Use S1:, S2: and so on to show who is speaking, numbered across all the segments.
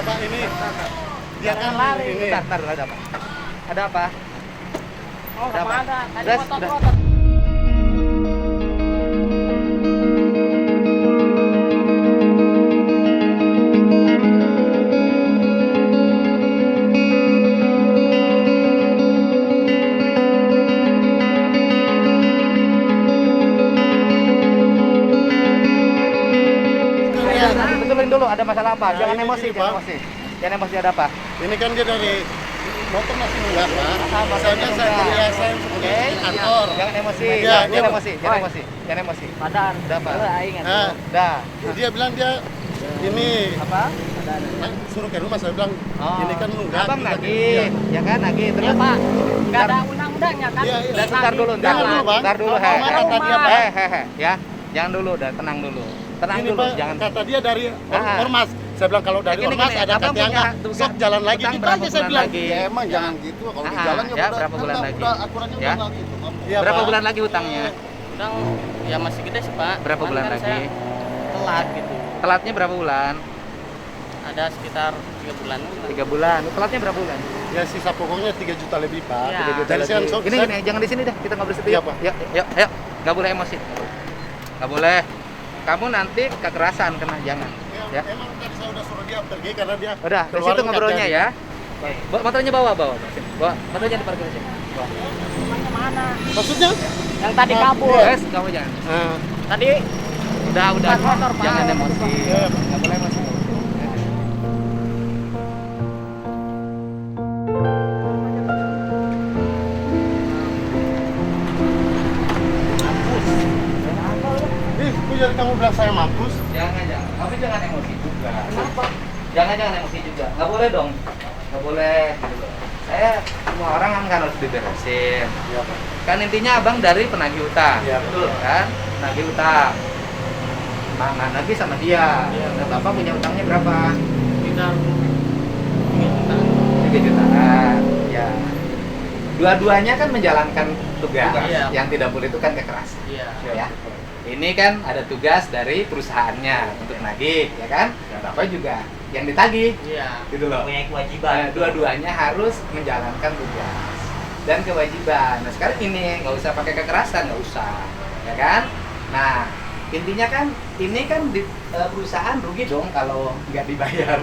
S1: Pak ini. Dia kan
S2: lari.
S1: ini.
S2: Bentar, ada apa? Ada apa?
S3: Oh,
S2: Ada
S3: sama
S2: apa?
S3: ada. Tadi
S2: Udah,
S3: foto-foto.
S2: Betulin dulu ada masalah apa?
S1: Nah,
S2: Jangan
S1: ini
S2: emosi,
S1: gini,
S2: jangan
S1: Pak.
S2: emosi. Jangan emosi, ada apa?
S1: Ini kan dia dari motor masih nunggak Pak.
S2: Motornya
S1: Saya bilang saya
S2: nunggak.
S1: kuliah saya sebagai kantor.
S2: Jangan emosi,
S1: Iya,
S2: jangan
S1: dia-
S2: emosi, jangan emosi, jangan emosi.
S3: Padahal.
S2: Udah apa?
S3: Ingat.
S1: Nah,
S2: Udah.
S1: dia bilang dia ini
S3: Apa? Padahal.
S1: suruh ke rumah. Saya bilang
S2: Oh.
S1: ini kan nunggak.
S2: Abang
S1: Iya.
S2: nagih, ya kan nagih
S3: Ya
S2: terus.
S3: Pak, nggak
S2: Bentar.
S3: ada undang-undangnya kan?
S1: Iya, iya.
S2: Dan sebentar dulu,
S1: Jangan dulu, Bang.
S2: Bentar dulu,
S1: Mau marah tadi apa?
S2: ya. Jangan dulu, udah tenang dulu. Tenang
S1: Ini
S2: dulu,
S1: Pak,
S2: jangan.
S1: kata dia dari
S2: Ah.
S1: ormas. Saya bilang kalau dari
S2: Gini,
S1: ormas
S2: gini,
S1: ada
S2: abang
S1: kata yang
S2: punya
S1: nggak,
S2: tugas.
S1: sok jalan lagi.
S2: Utang
S1: Gitu
S2: berapa
S1: aja saya
S2: bulan
S1: bilang.
S2: lagi?
S4: Ya emang jangan gitu, kalau di
S2: Ah,
S4: jalan
S2: ya, berapa bulan lagi?
S4: aturannya
S2: Ya.
S4: udah nggak gitu.
S1: Iya,
S2: Berapa
S1: Pak.
S2: bulan lagi hutangnya?
S3: Udang ya masih gede sih Pak.
S2: Berapa
S3: Cuman
S2: bulan
S3: kan
S2: lagi?
S3: saya telat gitu.
S2: Telatnya berapa bulan?
S3: Ada sekitar 3 bulan.
S2: 3 bulan. Telatnya berapa bulan?
S1: Ya sisa pokoknya 3 juta lebih Pak.
S3: Iya.
S1: 3 juta
S2: Dari
S1: lebih. So,
S2: gini,
S1: saya-
S2: gini, jangan di sini dah. Kita ngobrol situ.
S1: Iya,
S2: yuk.
S1: Pak.
S2: Yuk, yuk, yuk. Nggak boleh emosi. Nggak boleh. Kamu nanti kekerasan kena, jangan. Ya.
S1: Emang tadi saya udah suruh dia pergi karena dia
S2: Udah, di
S1: keluar
S2: situ
S1: nggak
S2: ngobrolnya
S1: jadi.
S2: ya. Bawa motornya bawa. Bawa motornya di parkir sini. Bawa.
S3: Rumahnya mana?
S1: Maksudnya?
S3: Yang tadi
S1: Ah,
S3: kabur.
S1: iya.
S2: Wes, kamu jangan.
S1: Nah,
S3: Tadi
S2: Udah.
S3: Pas motor, Pak.
S2: Jangan emosi.
S1: Iya.
S2: Nggak boleh emosi.
S1: kok jadi kamu bilang saya mampus?
S2: Jangan. Tapi jangan emosi juga. Kenapa? Jangan emosi juga. Nggak boleh dong. Nggak boleh. Gitu loh. Saya semua orang kan harus diberesin.
S1: Iya Pak.
S2: Kan intinya abang dari penagih utang.
S1: Iya, betul.
S2: Kan? Penagih utang. Mangan lagi sama dia.
S3: Iya.
S2: Nah, bapak punya utangnya berapa?
S3: sekitar 3 juta.
S2: 3 jutaan. Ya. Dua-duanya kan menjalankan tugas.
S3: Iya.
S2: Yang tidak boleh itu kan kekerasan.
S3: Iya.
S2: Ya. Ini kan ada tugas dari perusahaannya untuk nagih, ya kan? Dan bapak juga yang ditagih,
S3: Iya.
S2: gitu loh.
S3: Punya
S2: Nah,
S3: kewajiban.
S2: dua-duanya harus menjalankan tugas dan kewajiban. Nah sekarang ini nggak usah pakai kekerasan, nggak usah, ya kan? Nah intinya kan ini kan di perusahaan rugi dong kalau nggak dibayar.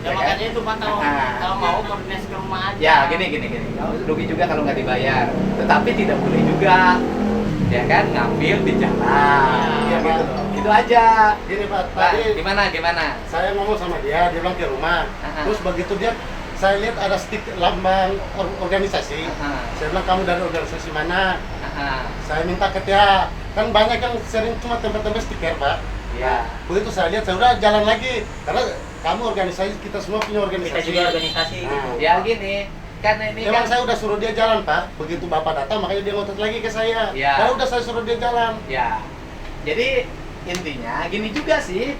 S3: Ya
S2: kan?
S3: makanya itu Pak kalau
S2: Nah,
S3: kalau mau koordinasi ke rumah aja.
S2: ya gini. Rugi juga kalau nggak dibayar. Tetapi tidak boleh juga, ya kan? Ngambil di jalan.
S3: Iya,
S2: Ya, gitu loh. Itu aja.
S1: Gini Pak,
S2: Nah,
S1: tadi
S2: gimana?
S1: saya ngomong sama dia bilang ke rumah.
S2: Aha.
S1: Terus begitu dia, saya lihat ada lambang organisasi.
S2: Aha.
S1: Saya bilang kamu dari organisasi mana?
S2: Aha.
S1: Saya minta ke dia. Kan banyak yang sering cuma tempat-tempat stiker Pak.
S2: Iya.
S1: Begitu saya lihat, saya udah jalan lagi. Karena kamu organisasi, kita semua punya organisasi.
S3: Kita juga organisasi
S1: Nah,
S3: gitu.
S2: Ya gini, karena ini
S1: Emang
S2: kan
S1: saya udah suruh dia jalan Pak. Begitu Bapak datang, makanya dia ngotot lagi ke saya.
S2: Iya.
S1: Karena udah saya suruh dia jalan.
S2: ya. Jadi intinya gini juga sih.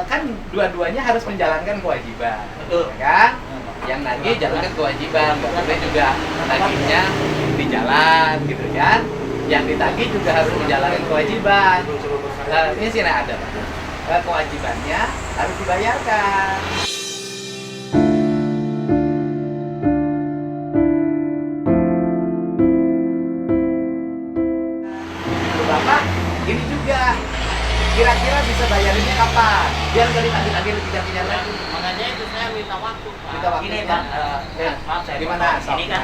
S2: Kan dua-duanya harus menjalankan kewajiban.
S3: Betul.
S2: Ya kan? Yang nagih jalankan kewajiban, nggak boleh juga nagihnya di jalan gitu kan. Yang ditagih juga harus menjalankan kewajiban. Ini sih ada Pak. Kewajibannya harus dibayarkan. Bapak, ini juga kira-kira bisa bayarinnya kapan? Biar nggak ditagih-tagih lebih lagi.
S3: Makanya itu saya minta waktu Pak.
S2: Minta waktu.
S3: Gini Pak, maaf saya
S2: Gimana?
S3: potong. Ini kan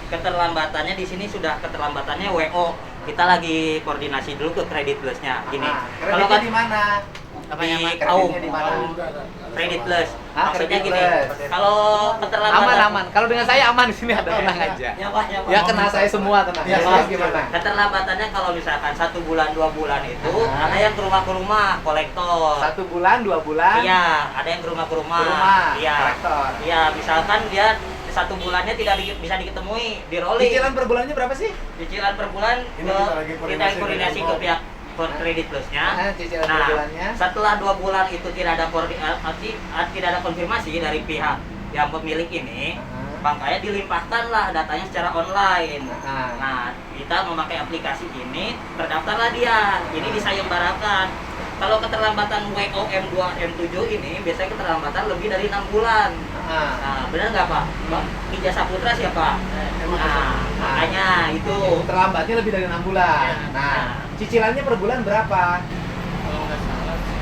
S3: keterlambatannya di sini sudah keterlambatannya WO. Kita lagi koordinasi dulu ke Credit Plus-nya. Gini.
S2: Kalau
S3: kan
S2: di mana?
S3: di
S2: Kreditnya
S3: Kaum,
S2: di mana?
S3: Credit Plus.
S2: Ah,
S3: Maksudnya
S2: Credit
S3: gini.
S2: Plus.
S3: Kalau keterlambatan
S2: Aman. Kalau dengan saya aman di sini ada tenang aja.
S3: Ya Pak, ya Pak.
S2: Ya kena saya semua tenang.
S1: Ya,
S2: Terus
S1: siap.
S2: gimana?
S3: Keterlambatannya kalau misalkan 1 bulan 2 bulan itu
S2: Ah.
S3: ada yang ke rumah kolektor.
S2: 1 bulan, 2 bulan.
S3: Iya, ada yang ke rumah
S2: Ke rumah,
S3: Iya.
S2: kolektor.
S3: Iya, misalkan dia 1 bulannya tidak bisa diketemui di rolling.
S2: Cicilan per bulannya berapa sih?
S3: Cicilan per bulan
S1: Ini
S3: ke
S1: kita lagi
S3: kita koordinasi ke pihak Credit Plus-nya.
S2: Cicilan per bulannya.
S3: Setelah 2 bulan itu tidak ada tidak ada konfirmasi dari pihak yang pemilik ini, makanya dilimpahkanlah datanya secara online.
S2: Ah.
S3: Nah, kita memakai aplikasi ini, terdaftarlah dia. Ini disayembarakan. kalau keterlambatan WOM 2 M7 ini biasanya keterlambatan lebih dari 6 bulan. Nah, benar nggak Pak? Ijazah Putra siapa? Nah, makanya itu.
S2: Terlambatnya lebih dari 6 bulan. Nah, cicilannya per bulan berapa?
S4: Kalau nggak salah sih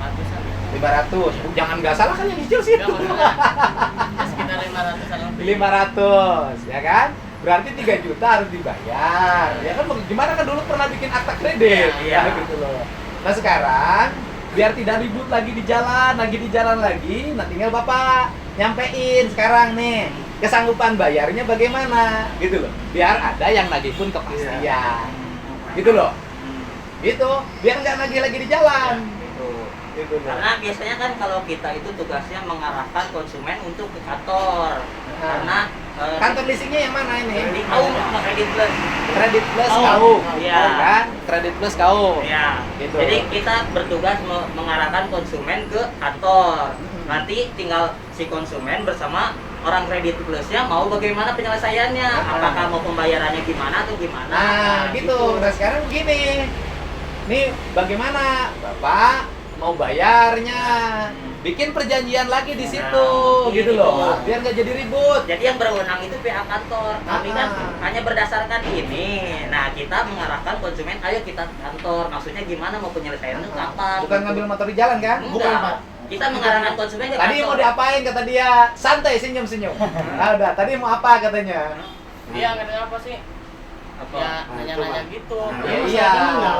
S4: 500-an ya.
S2: 500. Jangan nggak salah kan yang cicil sih.
S4: Enggak masalah. Ya, sekitar 500-an lebih.
S2: 500, ya kan? Berarti 3 juta harus dibayar. Ya kan gimana kan dulu pernah bikin akta kredit.
S3: Iya.
S2: Ya, gitu loh. Nah, sekarang biar tidak ribut lagi di jalan lagi, nah tinggal Bapak nyampein sekarang nih kesanggupan bayarnya bagaimana gitu loh. Biar ada yang nagih pun kepastian. Gitu loh. Gitu, biar nggak nagih lagi di jalan. Gitu loh.
S3: Karena biasanya kan kalau kita itu tugasnya mengarahkan konsumen untuk ke kantor. Karena
S2: Kantor leasingnya yang mana ini?
S3: di KAU sama Kredit Plus.
S2: Kredit Plus
S3: KAU.
S2: KAU.
S3: Iya.
S2: Kan? Kredit Plus KAU.
S3: Ya.
S2: Gitu.
S3: Jadi kita bertugas mengarahkan konsumen ke kantor. Nanti tinggal si konsumen bersama orang Kredit Plusnya mau bagaimana penyelesaiannya. Apakah mau pembayarannya gimana atau gimana.
S2: Nah, gitu. Nah, sekarang begini. Nih, bagaimana Bapak mau bayarnya? Bikin perjanjian lagi di situ, gitu loh. Biar nggak jadi ribut.
S3: Jadi yang berwenang itu pihak kantor. Kami kan
S2: Ah.
S3: hanya berdasarkan ini. Nah, kita mengarahkan konsumen, ayo kita ke kantor. Maksudnya gimana mau penyelesaiannya kapan?
S2: Bukan ngambil motor di jalan kan?
S3: Enggak.
S1: Bukan, Pak.
S3: Kita mengarahkan konsumen ke
S2: Tadi
S3: kantor.
S2: mau diapain kata dia? Santai, senyum-senyum. Nah, udah. Tadi mau apa katanya?
S4: Dia nggak apa sih?
S3: Apa?
S4: Ya nanya-nanya gitu.
S2: Iya.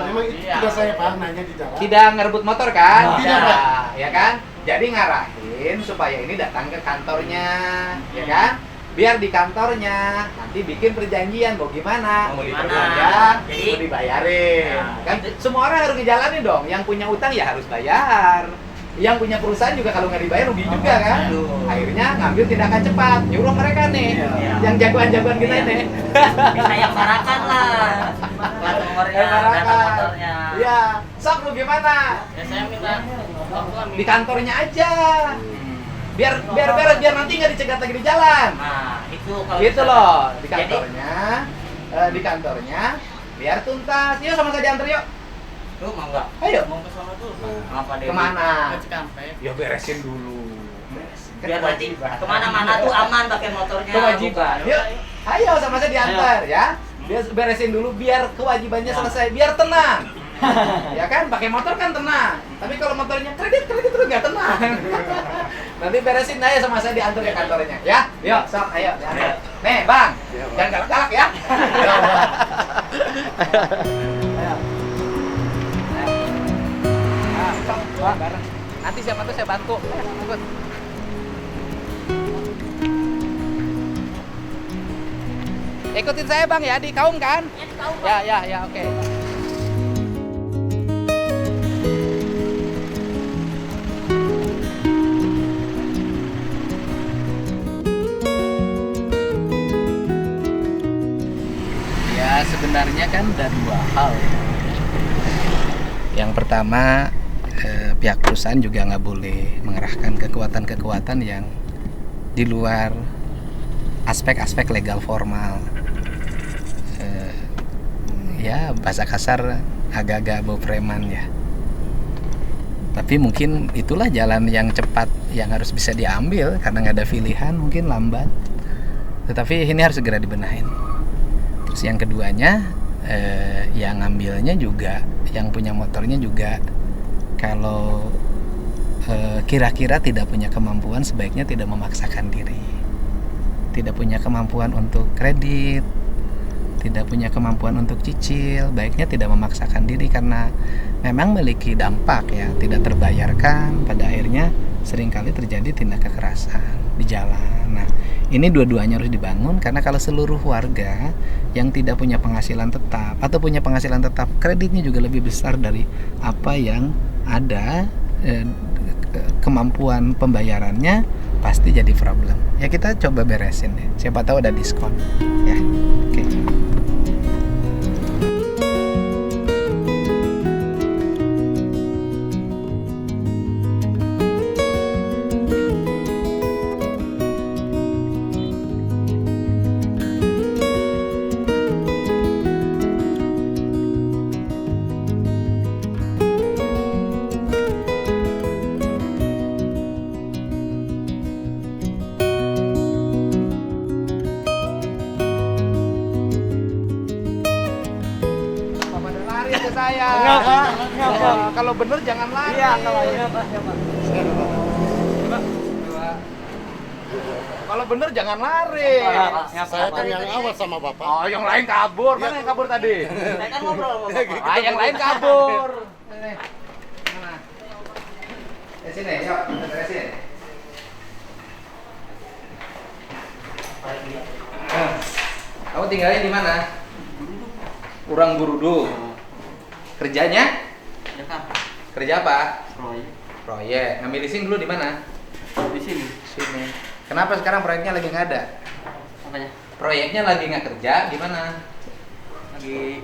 S1: Memang itu
S4: Iya.
S1: tugas saya Pak, nanya di jalan.
S2: Tidak ngerebut motor kan?
S1: Tidak, Pak.
S2: Ya kan? Jadi ngarahin supaya ini datang ke kantornya, ya kan? Biar di kantornya nanti bikin perjanjian mau gimana, mau
S3: Gimana?
S2: diperpanjang,
S3: Jadi-
S2: mau dibayarin.
S3: Ya.
S2: Kan semua orang harus ngejalanin dong. Yang punya utang ya harus bayar. Yang punya perusahaan juga kalau nggak dibayar rugi juga kan?
S3: Aduh.
S2: Akhirnya ngambil tindakan cepat, nyuruh mereka nih,
S3: Iya.
S2: yang jagoan-jagoan kita
S3: Iya.
S2: ini.
S3: Bisa yang barakan lah. Plat nomornya,
S2: Yang
S3: data
S2: barakan.
S3: motornya.
S2: Iya, sok lu gimana?
S4: Ya saya minta waktu lah
S2: Di kantornya aja. Biar nanti nggak dicegat lagi di jalan.
S3: Nah, itu kalau
S2: Gitu
S3: misalkan-
S2: loh, di
S3: Jadi-
S2: kantornya biar tuntas. Yuk sama saya diantar yuk.
S3: Lu mau nggak?
S2: Ayo.
S4: mau ke sana tuh.
S3: Apa deh?
S2: Kemana?
S4: Ke Cikampek.
S2: Ya beresin dulu. Kan
S3: Biar nanti
S2: kewajiban.
S3: kemana-mana tuh aman pakai motornya.
S2: Kewajiban.
S3: bukan.
S2: Yuk, ayo sama saya diantar ya. Biar beresin dulu biar kewajibannya selesai, biar tenang. Ya kan, pakai motor kan tenang. Tapi kalau motornya kredit terus nggak tenang. Nanti beresin aja sama saya diantar ke kantornya, ya. Yuk, sok, ayo diantar. Nih, Bang. Jangan galak-galak ya. Ayo. Nah, sok, Pak, bareng. Nanti siapa tuh saya bantu. Ikut. Ikutin saya Bang ya, di Kaum kan?
S3: Ya, di Kaum, Pak.
S2: Ya, oke. Ya, sebenarnya kan ada dua hal ya. Yang pertama, pihak perusahaan juga nggak boleh mengerahkan kekuatan-kekuatan yang di luar aspek-aspek legal formal. Ya bahasa kasar agak-agak bau preman ya. Tapi mungkin itulah jalan yang cepat yang harus bisa diambil karena nggak ada pilihan, mungkin lambat. Tetapi ini harus segera dibenahin. Terus yang keduanya, yang ngambilnya juga, yang punya motornya juga kalau kira-kira tidak punya kemampuan sebaiknya tidak memaksakan diri. Tidak punya kemampuan untuk kredit, tidak punya kemampuan untuk cicil, baiknya tidak memaksakan diri karena memang memiliki dampak ya, tidak terbayarkan, pada akhirnya seringkali terjadi tindak kekerasan di jalan. Nah, ini dua-duanya harus dibangun karena kalau seluruh warga yang tidak punya penghasilan tetap atau punya penghasilan tetap, kreditnya juga lebih besar dari apa yang ada, kemampuan pembayarannya pasti jadi problem. Ya kita coba beresin deh. Siapa tahu ada diskon. Ya. Oke. Kalau bener jangan lari.
S3: Iya, kalau iya Pak, ya Pak.
S2: Kalau bener jangan lari.
S1: Saya kan yang awal sama Bapak.
S2: Oh, yang lain kabur. Mana yang kabur tadi?
S3: Saya kan ngobrol sama Bapak.
S2: Ah, yang lain kabur. Sini. Mana? Sini, yuk, kita beresin. Kamu tinggalnya di mana? Kurang Burudu. Kerjanya?
S3: Ya Kak.
S2: Kerja apa?
S3: Proyek
S2: Proyek. Ngambil leasing dulu di mana?
S3: di sini.
S2: Sini. Kenapa sekarang proyeknya lagi nggak ada?
S3: Apanya?
S2: Proyeknya lagi nggak kerja, gimana?
S3: Lagi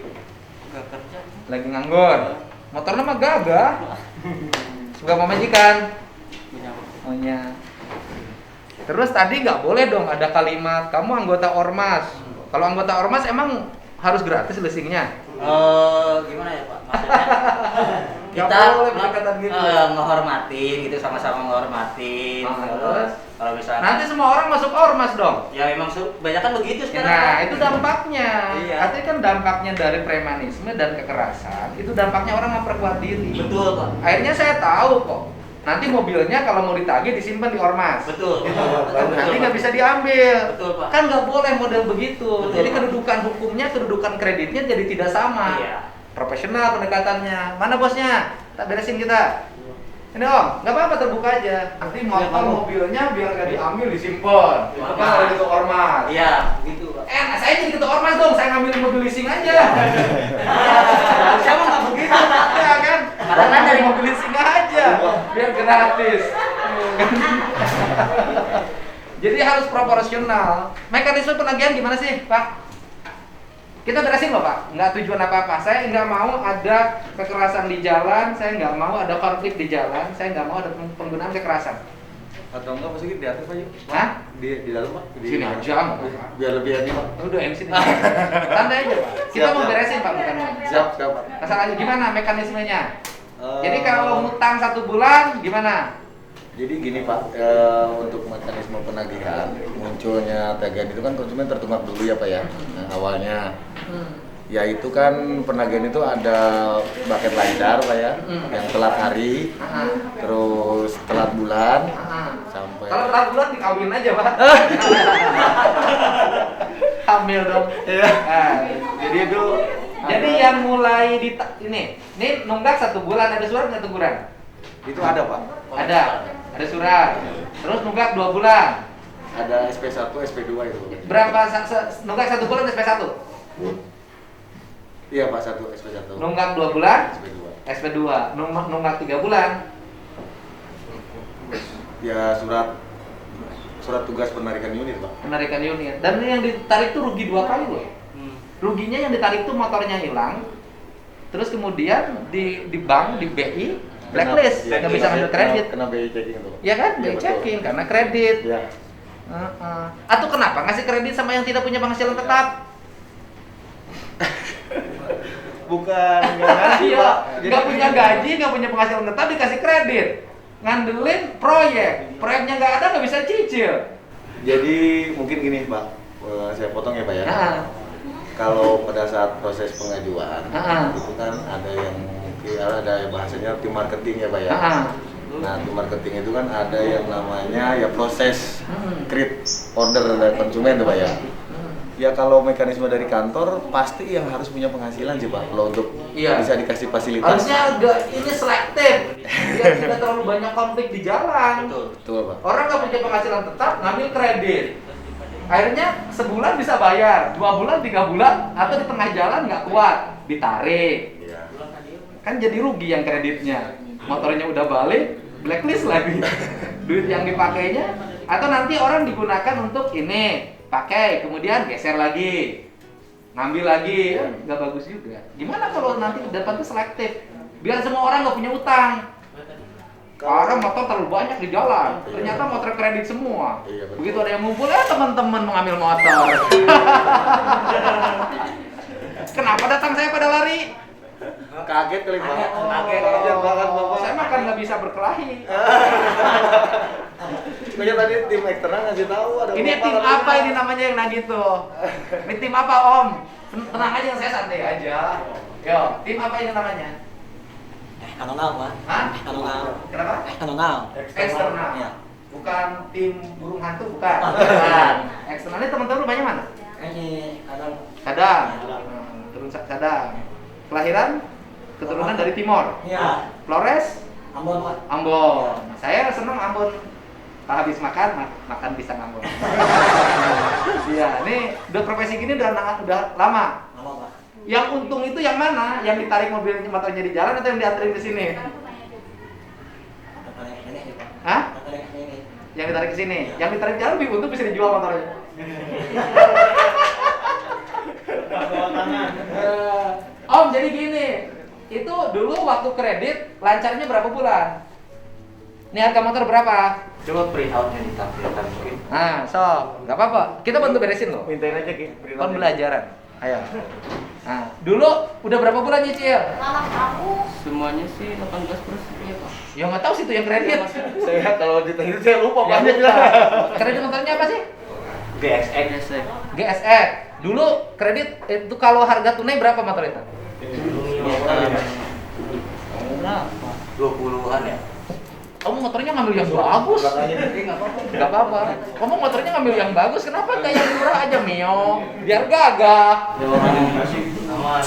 S3: nggak kerja.
S2: Lagi nganggur. Motornya mah gagah. Suka mau majikan?
S3: Punya
S2: Punya. Terus tadi nggak boleh dong ada kalimat kamu anggota ormas. Kalau anggota ormas emang harus gratis leasingnya?
S3: Gimana ya Pak? Maksudnya
S2: Nggak
S3: kita
S2: boleh pendekatan gitu.
S3: menghormatin gitu, sama-sama menghormatin.
S2: Terus?
S3: Kalau misalnya
S2: Nanti semua orang masuk ormas dong.
S3: ya memang banyak kan begitu sekarang.
S2: Nah,
S3: Pak.
S2: itu dampaknya.
S3: Iya.
S2: Artinya kan dampaknya dari premanisme dan kekerasan, itu dampaknya orang memperkuat diri.
S3: Betul Pak.
S2: Akhirnya saya tahu kok. Nanti mobilnya kalau mau ditagih disimpan di ormas.
S3: Betul.
S2: Gitu.
S3: Betul,
S2: Nanti
S3: Pak.
S2: nggak bisa diambil.
S3: Betul, Pak.
S2: Kan nggak boleh model begitu.
S3: Betul,
S2: Jadi
S3: Pak.
S2: kedudukan hukumnya, kedudukan kreditnya jadi tidak sama.
S3: Iya.
S2: Profesional pendekatannya. Mana bosnya? Tak beresin kita. Ini om, nggak apa-apa terbuka aja. Nanti motor mobilnya biar nggak diambil disimpan. Itu kan oleh ketua ormas.
S3: Iya, gitu Pak.
S2: Nah, saya jadi ketua ormas dong. Saya ngambil mobil leasing aja.
S3: Harusnya mah nggak begitu Pak.
S2: Ya kan?
S3: Karena dari
S2: mobil leasing aja biar gratis. Jadi harus proporsional. Mekanisme penagihan gimana sih, Pak? Kita beresin loh, Pak. Nggak tujuan apa-apa. Saya nggak mau ada kekerasan di jalan. Saya nggak mau ada konflik di jalan. Saya nggak mau ada penggunaan kekerasan.
S5: Atau enggak posisi di atas aja?
S2: Hah?
S5: Di dalam Pak?
S2: Sini aja, nggak apa-apa.
S5: Biar lebih enak Pak.
S2: Udah MC nih. Santai aja, Pak. Kita
S5: Siap,
S2: mau
S5: siap.
S2: beresin, Pak, bukan mau.
S5: Siap Pak.
S2: Masalahnya gimana mekanismenya? Jadi kalau ngutang 1 bulan gimana?
S5: Jadi gini Pak, untuk mekanisme penagihan munculnya tagihan itu kan konsumen tertunggak dulu ya Pak ya. Nah, awalnya ya itu kan penagihan itu ada bucket LiDAR Pak ya, yang telat hari, terus telat bulan, sampai
S2: Kalau telat bulan dikawin aja, Pak. Hamil dong.
S5: Iya.
S2: Nah,
S5: Jadi itu
S2: jadi yang mulai ini nunggak 1 bulan ada surat nggak teguran?
S5: itu ada Pak.
S2: Ada surat. Terus nunggak 2 bulan.
S5: Ada SP1, SP2 itu.
S2: Berapa nunggak 1 bulan SP1?
S5: Iya Pak, 1 SP1.
S2: Nunggak 2 bulan
S5: SP2.
S2: SP2. Nunggak 3 bulan.
S5: Ya surat tugas penarikan unit Pak.
S2: Penarikan unit. Dan yang ditarik tuh rugi 2 kali loh. Ruginya yang ditarik tuh motornya hilang. Terus kemudian di bank, di BI blacklist, nggak bisa ngambil kredit.
S5: Kena BI checking itu Pak.
S2: Ya kan,
S5: Iya,
S2: BI
S5: betul.
S2: checking karena kredit.
S5: Ya.
S2: Atau kenapa ngasih kredit sama yang tidak punya penghasilan tetap?
S5: Bukan ngasih
S2: Iya,
S5: Pak.
S2: nggak punya gaji, nggak punya penghasilan tetap dikasih kredit, ngandelin proyeknya nggak ada nggak bisa cicil.
S5: Jadi mungkin gini Pak, saya potong ya Pak ya.
S2: Nah,
S5: Kalau pada saat proses pengajuan
S2: Ah.
S5: itu kan ada yang mungkin ada yang bahasanya tim marketing ya Pak ya. Nah tim marketing itu kan ada yang namanya ya proses create order dari konsumen tuh Pak ya. Ya kalau mekanisme dari kantor pasti yang harus punya penghasilan sih Pak kalau untuk
S2: Iya.
S5: bisa dikasih fasilitas.
S2: harusnya agak ini selektif, biar tidak terlalu banyak konflik di jalan.
S5: Betul Pak.
S2: Orang nggak punya penghasilan tetap ngambil kredit, akhirnya sebulan bisa bayar, 2 bulan, 3 bulan, atau di tengah jalan nggak kuat, ditarik.
S5: Iya.
S2: Kan jadi rugi yang kreditnya, motornya udah balik, blacklist lagi. Duit yang dipakainya, atau nanti orang digunakan untuk ini, pakai, kemudian geser lagi, ngambil lagi, kan nggak bagus juga. Gimana kalau nanti ke depan tuh selektif, biar semua orang nggak punya utang. Karena motor terlalu banyak di jalan, ternyata motor kredit semua.
S5: Iya, betul.
S2: Begitu ada yang ngumpul, teman-teman mengambil motor. Kenapa datang saya pada lari?
S5: Kaget kali Pak.
S2: Kaget.
S5: Kaget banget Bapak.
S2: Saya makan nggak bisa berkelahi.
S5: Makanya tadi tim eksternal ngasih tahu ada
S2: Ini
S5: Bapak
S2: tim
S5: katanya.
S2: apa ini namanya yang gitu? Ini tim apa Om? Tenang aja, saya santai aja. Yo, tim apa ini namanya?
S3: Kanonal, Pak.
S2: Hah?
S3: Kanonal.
S2: Kenapa?
S3: Kanonal.
S2: Eksternal.
S3: Iya.
S2: Bukan tim burung hantu, bukan. Bukan. Eksternalnya teman-teman rumahnya mana?
S3: Ini kadang
S2: Sadang. Turun Sadang. Kelahiran keturunan dari Timor.
S3: iya.
S2: Flores,
S3: Ambon, Pak.
S2: Ambon. Saya senang Ambon. Kalau habis makan, makan pisang Ambon. Iya, ini udah profesi gini udah lama.
S3: Lama, Pak.
S2: Yang untung itu yang mana? Yang ditarik mobilnya motornya di jalan atau yang dianterin ke sini?
S3: Tertarik ini, Pak.
S2: Hah?
S3: Tertarik ini.
S2: Yang ditarik ke sini. Yang ditarik jalan lebih untung bisa dijual motornya. Om, jadi gini. Itu dulu waktu kredit lancarnya berapa bulan? Ini harga motor berapa?
S3: Coba print-out-nya ditampilkan mungkin.
S2: Nah, nggak apa-apa. Kita bantu beresin loh.
S5: Mintain aja Ki.
S2: Pembelajaran. Ayo. Nah, dulu udah berapa bulan nyicil?
S4: Semuanya sih 18 plus ya Pak.
S2: Ya nggak tahu sih itu yang kredit.
S5: Saya kalau ditanya saya lupa
S2: Ya,
S5: banyak
S2: lupa. Kredit motornya apa sih?
S3: GXX.
S4: Biasa.
S2: GSX. Dulu kredit itu kalau harga tunai berapa motor itu?
S3: Berapa? 20-an ya?
S2: Kamu motornya ngambil yang bagus. Nggak apa-apa. Kamu motornya ngambil yang bagus. Kenapa kayak yang murah aja Mio? Biar gagah.
S3: Ya orang masih aman.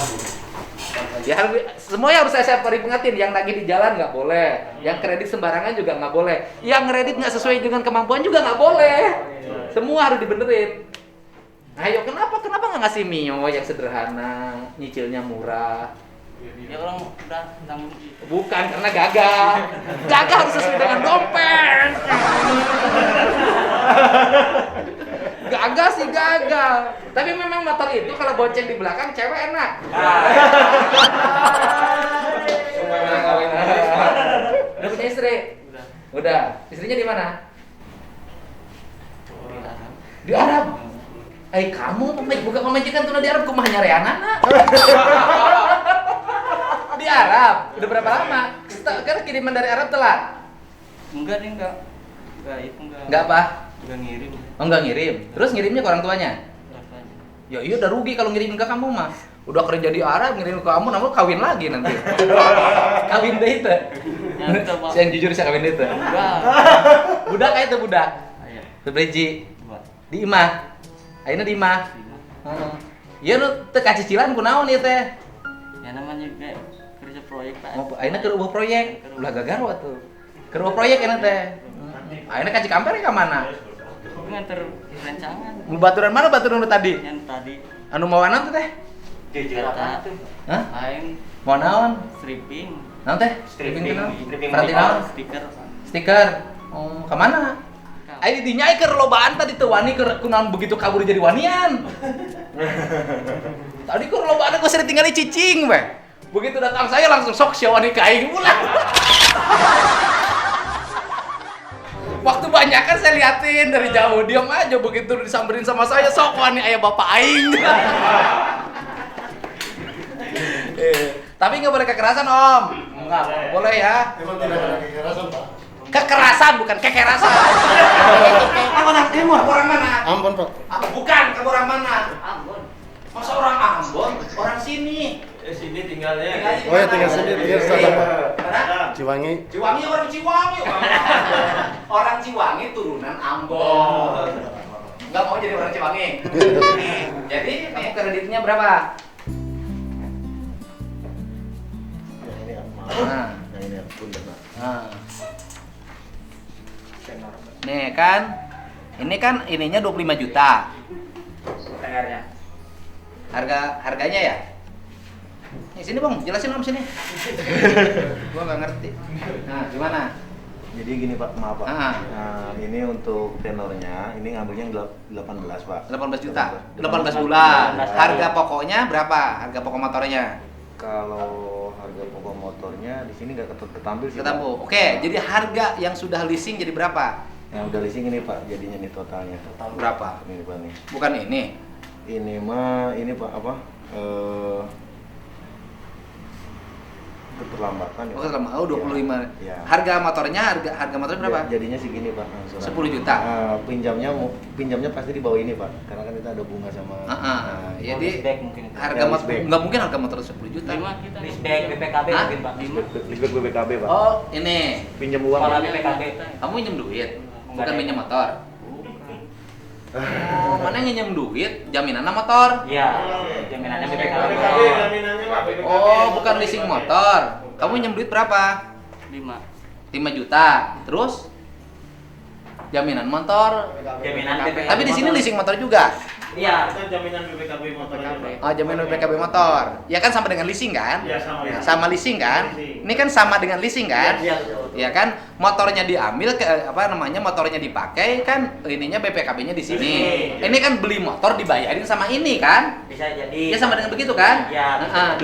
S2: Ya semuanya harus saya peringatin. Yang lagi di jalan nggak boleh. Yang kredit sembarangan juga nggak boleh. Yang kredit nggak sesuai dengan kemampuan juga nggak boleh. Semua harus dibenerin. Ayo kenapa nggak ngasih Mio yang sederhana, nyicilnya murah?
S4: Ya orang udah tanggung gitu.
S2: Bukan karena gagah. Gagah harus sesuai dengan dompet. Gagah sih gagah. Tapi memang motor itu kalau bonceng di belakang cewek enak. Udah punya istri? Udah. Istrinya di mana? Di Arab. Kamu bukan pemajikan tuna di Arab, kumahnya reanana. Di Arab. Udah berapa lama? Karena kiriman dari Arab telat.
S4: Enggak nih enggak. Enggak itu enggak.
S2: Enggak apa?
S4: Enggak ngirim.
S2: Oh, enggak ngirim. Terus ngirimnya ke orang tuanya?
S4: Rasanya.
S2: Ya iya udah rugi kalau ngirim ke kamu mah. Udah kerja di Arab ngirim ke kamu, namun kawin lagi nanti. Kawin deh itu.
S4: Ya, itu, Pak.
S2: Yang jujur saya kawin itu.
S4: Enggak.
S2: Budak kayak itu budak.
S4: Ayo.
S2: Sebeji
S4: Buat.
S2: di imah. Ayeuna di imah. Heeh. Ieu nu teu kacicilan kunaon ieu teh?
S4: Ya namanya juga kerja proyek Pak.
S2: Oh, ayeuna keur eueuh proyek. Ulah gagarwa tuh. Keur eueuh proyek enak teh. Ayeuna ka Cikampek ka mana?
S4: Tapi nganter rancangan
S2: Mu baturan mana baturan nu tadi?
S4: yang tadi
S2: Anu mau naon teh?
S4: Jakarta
S2: Hah?
S4: aing
S2: Mau naon?
S4: stripping.
S2: Naon teh? Stripping kenal?
S3: Stripping
S2: Berarti
S3: motor.
S2: naon?
S4: Stiker.
S2: Stiker. Oh, ke mana? Ayo didinya keur lobaan tadi teu wani keur kunaon begitu kabur jadi wanian. Tadi keur lobaan gue sering tinggal di cicing we. Begitu datang saya langsung sok sia wani ka aing ulah. Waktu banyak kan saya liatin dari jauh, diam aja begitu disamperin sama saya sok wani aya bapak aing. Tapi nggak boleh kekerasan om. Enggak boleh ya.
S1: Emang tidak ada kekerasan Pak?
S2: Kekerasan bukan kekerasan. Orang Timur, orang mana?
S1: Ambon Pak.
S2: Bukan, kamu orang mana?
S3: Ambon.
S2: Masa orang Ambon? Orang sini.
S5: Sini tinggalnya.
S1: Oh ya tinggal sini, tinggal sana Pak.
S2: Mana?
S1: Ciwangi.
S2: Ciwangi orang Ciwangi. Orang Ciwangi turunan Ambon. Nggak mau jadi orang Ciwangi. Jadi kamu kreditnya berapa?
S1: Yang ini apa?
S2: Nah.
S1: Yang ini pun Pak.
S2: Nah. Nih kan, ini kan ininya 25 juta.
S3: PR-nya.
S2: Harganya ya? Nih sini bang, jelasin om sini. Gua nggak ngerti. Nah, gimana?
S5: Jadi gini Pak, maaf Pak.
S2: Ah.
S5: Nah, ini untuk tenornya, ini ngambilnya 18 Pak.
S2: 18 juta, 18 bulan. Harga pokoknya berapa? Harga pokok motornya?
S5: Kalau harga pokok motornya di sini nggak ketampil sih.
S2: Kita
S5: Pak.
S2: bu. Oke, jadi harga yang sudah leasing jadi berapa?
S5: Yang udah leasing ini Pak, jadinya nih totalnya.
S2: Berapa?
S5: Ini Pak nih.
S2: Bukan ini.
S5: Ini mah ini Pak apa?
S6: keterlambatan ya.
S2: Oh, selama 25.
S6: Iya.
S2: Harga motornya berapa?
S6: Ya, jadinya segini Pak angsuran.
S2: 10 juta.
S6: Pinjamnya pasti di bawah ini Pak, karena kan kita ada bunga sama.
S2: Jadi
S3: Leaseback mungkin.
S2: harga
S6: Ya,
S2: motor
S6: leaseback.
S2: nggak mungkin harga motor 10 juta.
S4: 5 kita.
S3: Leaseback BPKB
S2: Hah?
S3: mungkin Pak.
S6: Leaseback BPKB Pak.
S2: Oh, ini.
S6: Pinjam uang.
S3: Kepala BPKB.
S2: Kamu minjem duit,
S3: Enggak
S2: bukan
S3: ada.
S2: minjem motor. Oh, mana yang minjem duit? Jaminannya motor.
S3: Iya, jaminannya BPKB.
S2: Oh, bukan leasing motor. Kamu minjem duit berapa?
S4: 5.
S2: 5 juta. Terus jaminan motor.
S3: Jaminan BPKB.
S2: Tapi di sini leasing motor juga.
S3: Iya.
S1: jaminan BPKB motor aja, Pak.
S2: Oh, jaminan BPKB motor. Ya kan sama dengan leasing kan?
S1: Iya, sama.
S2: Sama leasing kan? Ini kan sama dengan leasing kan?
S3: Iya, betul.
S2: Ya kan, motornya diambil motornya dipakai kan ininya BPKB-nya di sini. Ini kan beli motor dibayarin sama ini kan?
S3: Bisa jadi.
S2: Ya sama dengan begitu kan?
S3: Iya, bisa.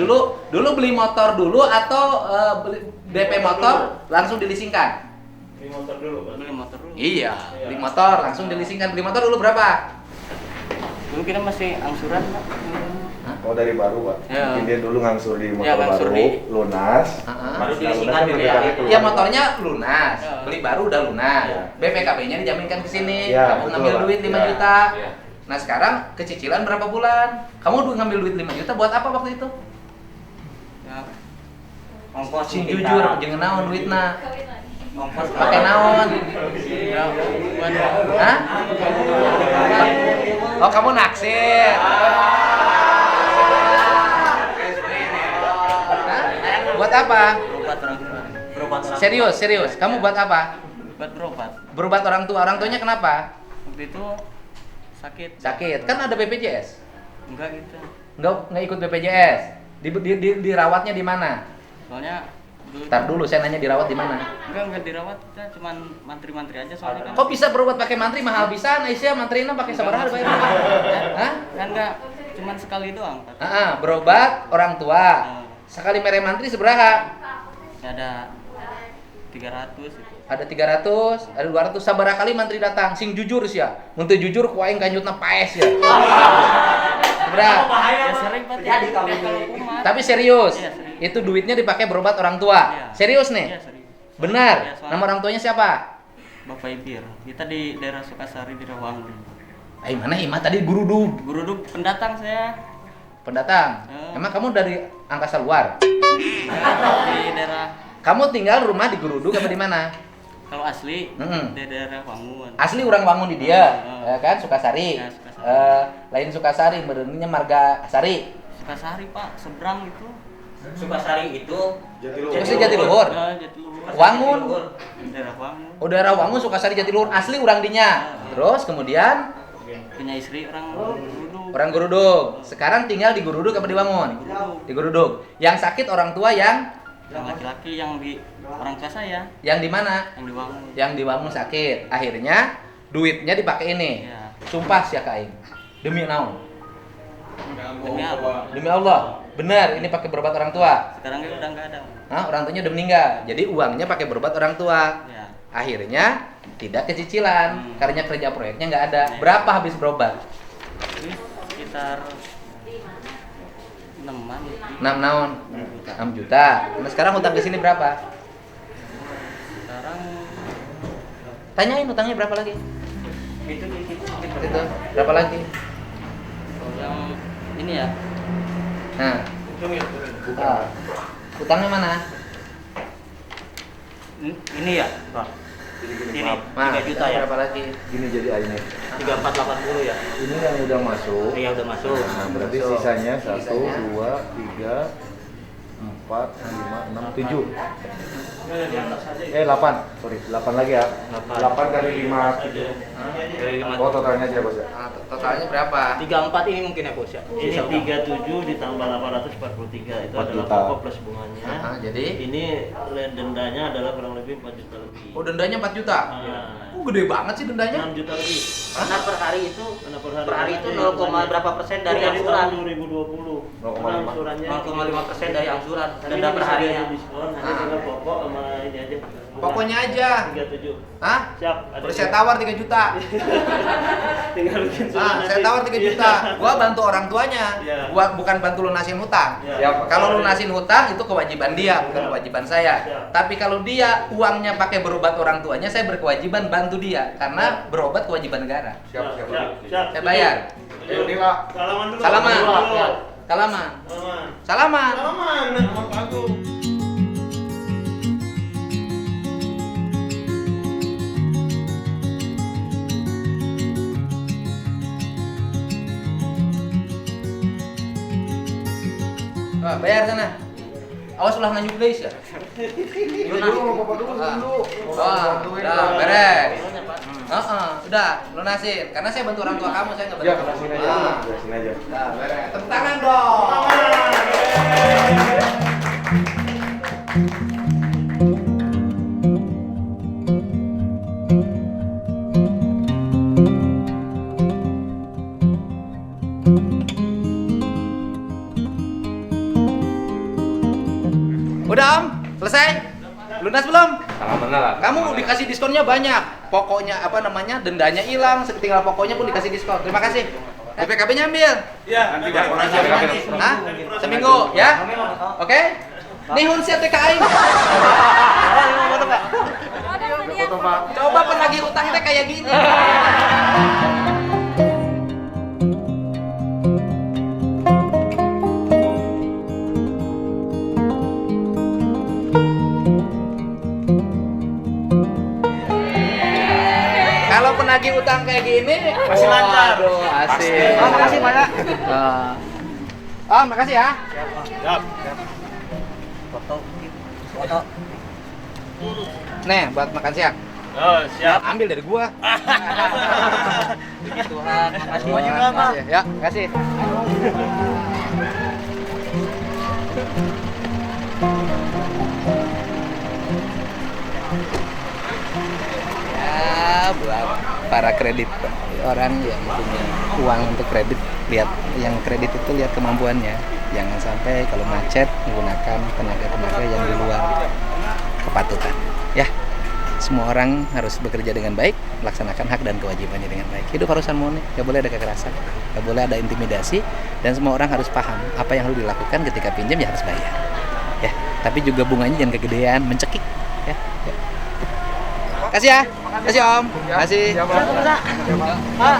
S2: Dulu beli motor dulu atau beli DP motor langsung dileasingkan?
S1: Beli motor dulu, Pak.
S4: Beli motor dulu.
S2: Iya, beli motor langsung dileasingkan. Beli motor dulu berapa?
S4: Dulu kita masih angsuran, Pak.
S6: Oh dari baru Pak.
S4: Ya.
S6: Mungkin dia dulu ngangsur di motor
S4: Ya, ngangsur
S6: baru,
S4: di-
S6: lunas.
S3: Baru
S6: Nah,
S3: dileasingkan
S6: lunas kan
S3: BPKB.
S6: BPKB keluar.
S2: Ya motornya lunas,
S4: Ya.
S2: beli baru udah lunas.
S6: Ya.
S2: BPKB-nya dijaminkan ke sini.
S6: Ya,
S2: Kamu
S6: betul,
S2: ngambil
S6: Pak.
S2: duit 5
S6: Ya.
S2: juta.
S6: Ya.
S2: Nah, sekarang kecicilan berapa bulan? Kamu ngambil duit 5 juta buat apa waktu itu?
S4: Ya,
S3: Ongkos
S2: Sing
S3: kita.
S2: jujur, jangan naon duitna.
S3: Ongkos
S2: Pakai naon?
S4: ya, buat
S2: Hah? Oh, kamu naksir. Hah? Buat apa?
S4: berobat orang tua.
S3: berobat orang.
S2: Serius. Kamu buat apa?
S4: Buat berobat.
S2: Berobat orang tua. Orang tuanya kenapa?
S4: Waktu itu sakit.
S2: Sakit. Kan ada BPJS.
S4: Enggak gitu.
S2: Nggak ikut BPJS. Dirawatnya di mana?
S4: Soalnya dulu
S2: Ntar dulu saya nanya dirawat di mana.
S4: enggak dirawat, kita cuman mantri-mantri aja soalnya kan.
S2: Kok bisa berobat pakai mantri mahal bisa? Aisyah mantrina pakai sabaraha bayar? Hah?
S4: Kan enggak cuman sekali doang, Pak.
S2: Berobat orang tua. Sekali mere mantri seberapa?
S4: Ya, ada 300 gitu.
S2: Ada 300, ada 200, sabaraha kali mantri datang. Sing jujur sih ya. Mun teu jujur ku aing kanjutna paes ya. Seberapa?
S4: Ya sering, Pak.
S3: Jadi kalau
S4: kumat.
S2: Tapi serius.
S4: Iya, serius.
S2: Itu duitnya dipakai berobat orang tua.
S4: Iya.
S2: Serius nih?
S4: Iya, serius.
S2: Benar.
S4: Iya, soalnya
S2: Nama orang tuanya siapa?
S4: Bapak Ibir. Kita di daerah Sukasari di Rawangun.
S2: Mana Ima tadi Gurudug.
S4: Guru pendatang saya.
S2: Pendatang. Emang kamu dari angkasa luar?
S4: Di daerah,
S2: Kamu tinggal rumah di Gurudug apa di mana?
S4: kalau asli
S2: Mm-mm.
S4: di daerah Wangun.
S2: Asli orang Wangun di dia,
S4: Hmm.
S2: ya kan Sukasari.
S4: Ya, Sukasari.
S2: Lain Sukasari, benernya Marga Sari.
S4: Sukasari, Pak, seberang itu.
S3: Sukasari itu
S2: Maksudnya Jatiluhur.
S4: Jatiluhur.
S2: Wangun.
S4: Daerah Wangun.
S2: Oh, daerah Wangun Sukasari Jatiluhur asli orang dinya. Terus kemudian
S4: Punya istri orang Gurudug.
S2: orang Gurudug. Sekarang tinggal di Gurudug apa di Wangun? Di Gurudug. Yang sakit orang tua yang
S4: Yang laki-laki yang di orang tua saya,
S2: di mana?
S4: yang di Wangun.
S2: Yang di Wangun sakit. Akhirnya duitnya dipakai ini.
S4: Ya.
S2: Sumpah sih kaing. Demi naon?
S4: Demi apa?
S2: Demi Allah. Benar, ini pakai berobat orang tua.
S4: Sekarang itu udah nggak ada.
S2: Nah, orang tuanya udah meninggal. Jadi uangnya pakai berobat orang tua.
S4: Ya.
S2: Akhirnya tidak kecicilan karena kerja proyeknya nggak ada.
S4: Nah.
S2: Berapa habis berobat?
S4: Ini sekitar 6-an.
S2: 6 naon? 6 juta. Nah, sekarang hutang ke sini berapa?
S4: Sekarang
S2: Tanyain hutangnya berapa lagi?
S3: itu
S2: Itu berapa lagi?
S4: yang ini ya,
S2: Nah, hutangnya mana?
S3: ini ya, Pak. Ini
S2: Nah,
S3: 3 juta ya.
S2: Berapa lagi?
S6: Gini jadi airnya.
S3: 3480 ya.
S6: Ini yang udah masuk.
S3: Iya udah masuk.
S6: Nah, berarti sisanya 1, 2, 3, 4, 5, 6, 7. 8. Sorry, 8 lagi ya. 8 kali 5, 7.
S3: Dari
S6: Oh, totalnya aja bos ya.
S2: Nah, totalnya berapa?
S3: 34 ini mungkin ya, Bos ya.
S7: Ini 37 ditambah 843 itu
S6: 4
S7: adalah
S6: juta.
S7: pokok plus bunganya.
S2: Nah, jadi
S7: Ini dendanya adalah kurang lebih 4 juta lebih.
S2: oh dendanya 4 juta.
S7: Nah,
S2: Oh, gede banget sih dendanya.
S7: 6 juta lebih.
S3: Karena per hari itu
S7: Karena
S3: per hari itu 0, berapa persen dari angsuran?
S7: 2020.
S6: 0,5.
S7: Karena angsurannya
S3: 0,5% dari angsuran denda per harinya.
S7: Diskon hanya tinggal pokok sama ini aja.
S2: Pokoknya aja.
S7: 37.
S2: Hah?
S7: Siap.
S2: Terus saya tawar 3 juta.
S7: Tinggal bikin surat
S2: Saya tawar 3 juta. Gua bantu orang tuanya.
S7: Iya.
S2: Gua bukan bantu lunasin hutang.
S7: Iya.
S2: Kalau lunasin hutang itu kewajiban dia, bukan kewajiban saya.
S7: Siap.
S2: Tapi kalau dia uangnya pakai berobat orang tuanya, saya berkewajiban bantu dia karena berobat kewajiban negara.
S7: Siap.
S2: Saya bayar.
S7: Ayo, salaman dulu.
S2: Salaman.
S7: Dulu.
S2: Salaman.
S7: Salaman.
S2: Salaman.
S7: Salaman. Mas Agung.
S2: Bayar sana. Awas ulah nganjuk guys ya.
S6: Dulu, Bapak dulu.
S2: Udah beres. Udah lunasin. Karena saya bantu orang tua kamu, saya nggak bantu
S6: Ya,
S2: kamu.
S6: lunasin aja. Lunasin aja.
S2: Udah beres. Tepuk tangan dong. Udah Om, selesai? Lunas belum? Kamu dikasih diskonnya banyak. Pokoknya apa namanya? Dendanya hilang, tinggal pokoknya pun dikasih diskon. Terima kasih. BPKB-nya ambil.
S7: Iya, nanti
S2: Hah? Seminggu ya? Oke? Nihun siat TKI. Coba penagih utang teh kayak gini. Kalau penagih utang kayak gini
S7: Masih lancar.
S2: Aduh, asik. Oh, makasih banyak. Oh, makasih ya.
S7: Siap.
S3: Foto.
S2: Nih, buat makan siang.
S7: Oh, siap.
S2: Ambil dari gua.
S3: Puji Tuhan, makasih.
S2: Gua juga, Pak. Ya, makasih. Ya, buat para kredit orang yang punya uang untuk kredit, lihat yang kredit itu lihat kemampuannya. Jangan sampai kalau macet menggunakan tenaga-tenaga yang di luar kepatutan. Ya, semua orang harus bekerja dengan baik, melaksanakan hak dan kewajibannya dengan baik. Hidup harus harmoni, nggak boleh ada kekerasan, nggak boleh ada intimidasi, dan semua orang harus paham apa yang harus dilakukan ketika pinjam ya harus bayar. Ya, tapi juga bunganya jangan kegedean, mencekik. Ya. Kasih ya, kasih Om, kasih.
S6: Siap, Pak.
S3: Ah.